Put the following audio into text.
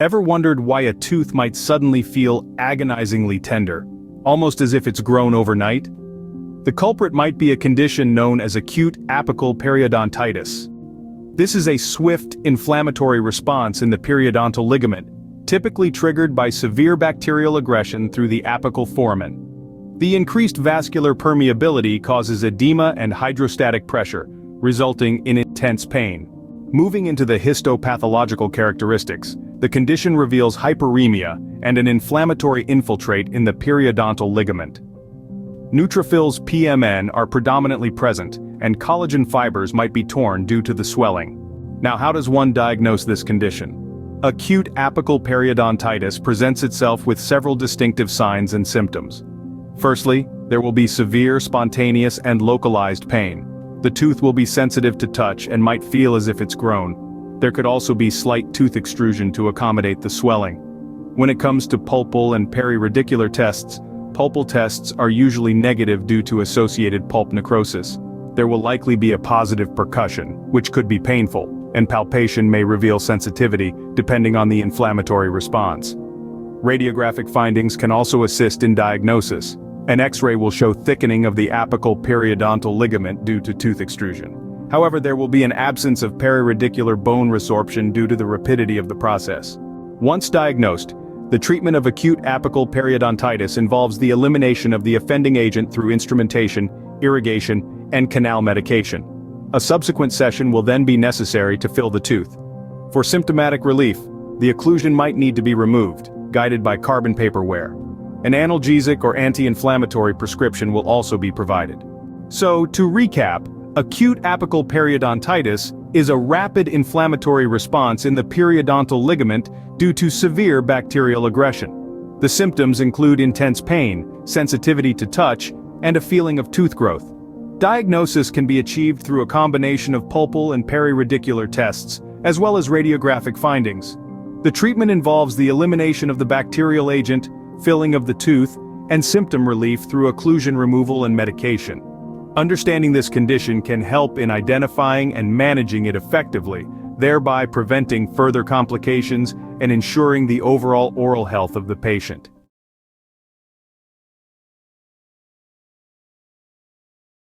Ever wondered why a tooth might suddenly feel agonizingly tender, almost as if it's grown overnight? The culprit might be a condition known as acute apical periodontitis. This is a swift, inflammatory response in the periodontal ligament, typically triggered by severe bacterial aggression through the apical foramen. The increased vascular permeability causes edema and hydrostatic pressure, resulting in intense pain. Moving into the histopathological characteristics, the condition reveals hyperemia and an inflammatory infiltrate in the periodontal ligament. Neutrophils PMN are predominantly present, and collagen fibers might be torn due to the swelling. Now, how does one diagnose this condition? Acute apical periodontitis presents itself with several distinctive signs and symptoms. Firstly, there will be severe, spontaneous, and localized pain. The tooth will be sensitive to touch and might feel as if it's grown. There could also be slight tooth extrusion to accommodate the swelling. When it comes to pulpal and periradicular tests, pulpal tests are usually negative due to associated pulp necrosis. There will likely be a positive percussion, which could be painful, and palpation may reveal sensitivity, depending on the inflammatory response. Radiographic findings can also assist in diagnosis. An X-ray will show thickening of the apical periodontal ligament due to tooth extrusion. However, there will be an absence of periradicular bone resorption due to the rapidity of the process. Once diagnosed, the treatment of acute apical periodontitis involves the elimination of the offending agent through instrumentation, irrigation, and canal medication. A subsequent session will then be necessary to fill the tooth. For symptomatic relief, the occlusion might need to be removed, guided by carbon paper wear. An analgesic or anti-inflammatory prescription will also be provided. So, to recap, acute apical periodontitis is a rapid inflammatory response in the periodontal ligament due to severe bacterial aggression. The symptoms include intense pain, sensitivity to touch, and a feeling of tooth growth. Diagnosis can be achieved through a combination of pulpal and periradicular tests, as well as radiographic findings. The treatment involves the elimination of the bacterial agent, filling of the tooth, and symptom relief through occlusion removal and medication. Understanding this condition can help in identifying and managing it effectively, thereby preventing further complications and ensuring the overall oral health of the patient.